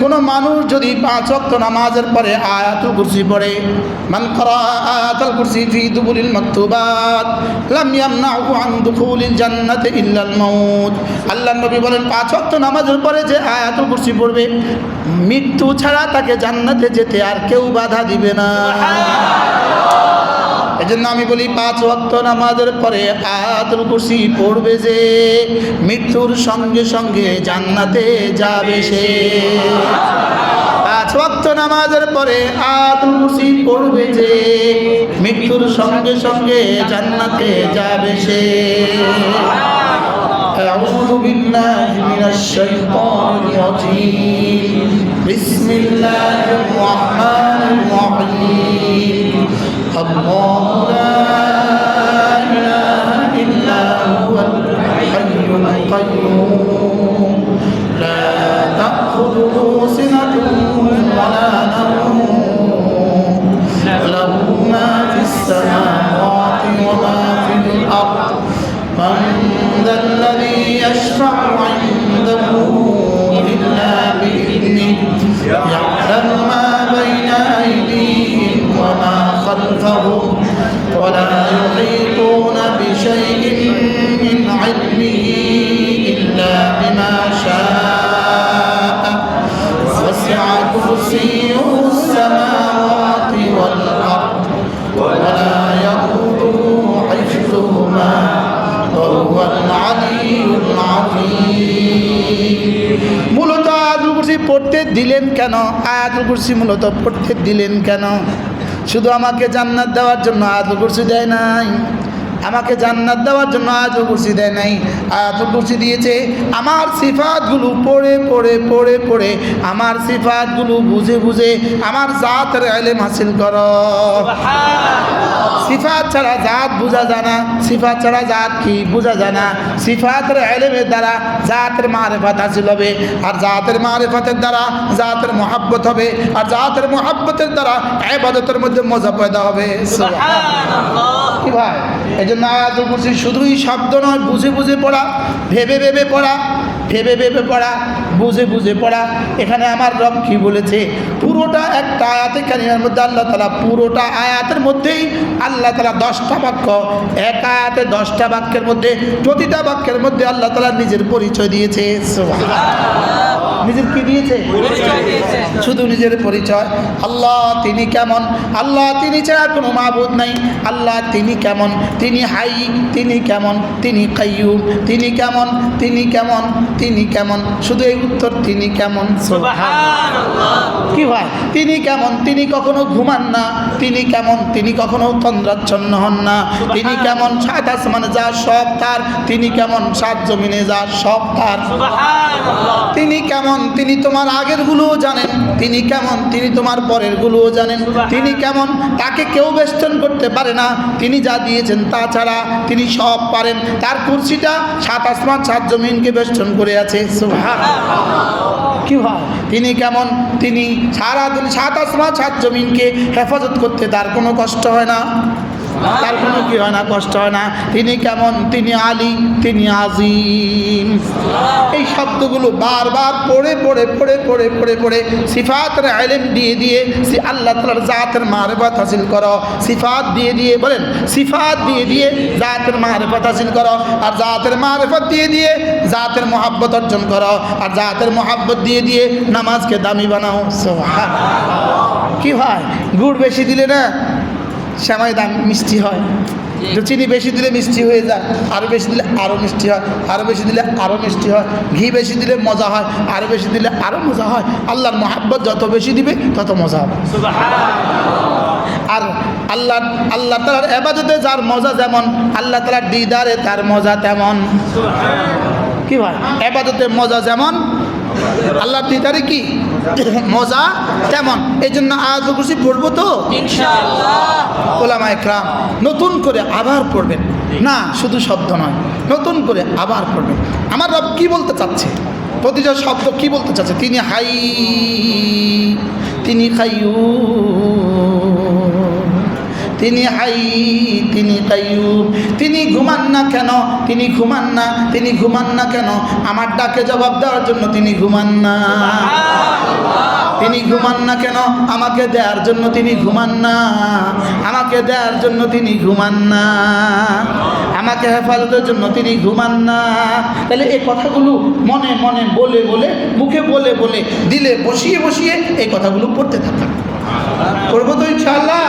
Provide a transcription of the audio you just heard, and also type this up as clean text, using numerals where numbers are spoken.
কোন মানুষ যদি 5 ওয়াক্ত নামাজের পরে আয়াতুল কুরসি পড়ে, মান ক্বারা আয়াতুল কুরসি ফি দুবুরিল মাকতুবাত লাম ইয়ামনাহু আন দুখুলিল জান্নাতি ইল্লাল মাউত। আল্লাহর নবী বলেন 5 ওয়াক্ত নামাজের পরে যে আয়াতুল কুরসি পড়বে, মৃত্যু ছাড়া তাকে জান্নাতে যেতে আর কেউ বাধা দিবে না। এজন্য আমি বলি 5 ওয়াক্ত নামাজের পরে আয়াতুল কুরসি পড়বে যে, মৃত্যুর সঙ্গে সঙ্গে জান্নাতে যাবে সে। 5 ওয়াক্ত নামাজের পরে আয়াতুল কুরসি পড়বে যে, মৃত্যুর সঙ্গে সঙ্গে জান্নাতে যাবে সে। আউযু বিল্লাহি মিনাশ শাইতানির রাজীম। বিসমিল্লাহির রাহমানির রাহিম। আল্লাহু লা ইলাহা ইল্লা হুয়াল হাইয়ুল কাইয়্যুম লা তাখুযুহু সিনাতুন ওয়া লা নাওম লাহু মা ফিস সামাওয়াতি ওয়া মা ফিল আরদ মান যাল্লাযী ইয়াশফা'ু 'ইনদাহু ইল্লা বিইذনিহি ইয়া'লামু মা বাইনা আইদিহিম ওয়া মা خلفهم ولا يحيطون بشيء من علمه إلا بما شاء وسع كرسيه السماوات والأرض ولا يؤوده حفظهما وهو العلي العظيم। মূলত আয়াতুল কুরসি পড়তে দিলেন কেন? আয়াতুল কুরসি মূলত পড়তে দিলেন কেন? শুধু আমাকে জান্নাত দেওয়ার জন্য আয়াতুল কুরসি দেয় নাই, আমাকে জান্নাত দেওয়ার জন্য আয়াতুল কুরসি দেয় নাই। আয়াতুল কুরসি দিয়েছে আমার সিফাতগুলো পড়ে পড়ে পড়ে পড়ে, আমার সিফাতগুলো বুঝে বুঝে আমার জাতের ইলম হাসিল করো। সিফাত ছাড়া জাত বোঝা যায় না, সিফাত ছাড়া জাত কি বোঝা যায় না। সিফাতের ইলমের দ্বারা জাতের মারিফাত হাসিল হবে, আর জাতের মারিফাতের দ্বারা জাতের মুহাব্বত হবে, আর জাতের মুহাব্বতের দ্বারা ইবাদতের মধ্যে মজা পয়দা হবে। সুবহানাল্লাহ। কি ভাই, এই জন্য আয়াতুল কুরসি শুধুই শব্দ নয়, বুঝে বুঝে পড়া, ভেবে ভেবে পড়া, ভেবে ভেবে পড়া, বুঝে বুঝে পড়া। এখানে আমার রব কি বলেছে? পুরোটা একটা আয়াতে কারিমার মধ্যে আল্লাহ তাআলা, পুরোটা আয়াতের মধ্যেই আল্লাহ তাআলা 10টা বাক্য, এক আয়াতে 10টা বাক্যের মধ্যে, প্রতিটা বাক্যের মধ্যে আল্লাহ তাআলা নিজের পরিচয় দিয়েছে। সুবহানাল্লাহ। নিজের কি দিয়েছে? শুধু নিজের পরিচয়। আল্লাহ তিনি কেমন? আল্লাহ তিনি ছাড়া কোনো মাবুদ নাই। আল্লাহ তিনি কেমন? তিনি হাই। তিনি কেমন? তিনি কাইয়ুম। তিনি কেমন? তিনি কেমন? তিনি কেমন? শুধু এই উত্তর, তিনি কেমন। সুবহানাল্লাহ। কি হয়? তিনি কেমন? তিনি কখনো ঘুমান না। তিনি কেমন? তিনি কখনো তন্দ্রাচ্ছন্ন হন না। তিনি কেমন? 7 আসমানে যা সব তার। তিনি কেমন? 7 জমিনে যা সব তার। সুবহানাল্লাহ। তিনি কেমন? তিনি তোমার আগের গুলোও জানেন। তিনি কেমন? তিনি তোমার পরের গুলোও জানেন। তিনি কেমন? তাকে কেউ বেষ্টন করতে পারে না। তিনি যা দিয়েছেন তা ছাড়া তিনি সব পারেন। তার কুরসিটা 7 আসমান 7 জমিনকে বেষ্টন করে আছে। সুবহানাল্লাহ। কি হয়? তিনি কেমন? তিনি সারা দিন 7 আসমান 7 জমিনকে হেফাজত করতে তার কোনো কষ্ট হয় না, তার কোনো কি হয় না, কষ্ট হয় না। তিনি কেমন? তিনি আলী, তিনি আজিম। এই শব্দগুলো বারবার পড়ে পড়ে পড়ে পড়ে পড়ে পড়ে সিফাতের ইলম দিয়ে দিয়ে আল্লাহ তাআলার জাতের মারিফাত হাসিল করো। সিফাত দিয়ে দিয়ে বলেন, সিফাত দিয়ে দিয়ে জাতের মারিফাত হাসিল করো, আর জাতের মারিফাত দিয়ে দিয়ে জাতের মুহাব্বত অর্জন করো, আর জাতের মুহাব্বত দিয়ে দিয়ে নামাজকে দামি বানাও। সুবহানাল্লাহ। কি হয়? গুড় বেশি দিলে না সেমাই দাম মিষ্টি হয়, চিনি বেশি দিলে মিষ্টি হয়ে যায়, আরও বেশি দিলে আরও মিষ্টি হয়, আরও বেশি দিলে আরও মিষ্টি হয়, ঘি বেশি দিলে মজা হয়, আরও বেশি দিলে আরও মজা হয়। আল্লাহর মহাব্বত যত বেশি দিবে তত মজা হবে। আর আল্লাহ তাআলার ইবাদতে যার মজা যেমন, আল্লাহ তাআলার দিদারে তার মজা তেমন। কি ভাই? ইবাদতে মজা যেমন, আল্লাহর দিদারে কি মজা তেমন। এই জন্য আয়াতুল কুরসি পড়বো তো ইনশাআল্লাহ। উলামায়ে কেরাম নতুন করে আবার পড়বেন, না শুধু শব্দ নয়, নতুন করে আবার পড়বেন। আমার রব কি বলতে চাচ্ছে? প্রতিটা শব্দ কি বলতে চাচ্ছে? তিনি হাই, তিনি কাইয়ুম, তিনি হাই, তিনি কাইয়ুম। তিনি ঘুমান না কেন? তিনি ঘুমান না। তিনি ঘুমান না কেন? আমার ডাকে জবাব দেওয়ার জন্য তিনি ঘুমান না। তিনি ঘুমান না কেন? আমাকে দেওয়ার জন্য তিনি ঘুমান না, আমাকে দেওয়ার জন্য তিনি ঘুমান না, আমাকে হেফাজতের জন্য তিনি ঘুমান না। তাহলে এই কথাগুলো মনে মনে বলে বলে, মুখে বলে বলে, দিলে বসিয়ে বসিয়ে এই কথাগুলো পড়তে থাকা। করবো তো ইনশাআল্লাহ।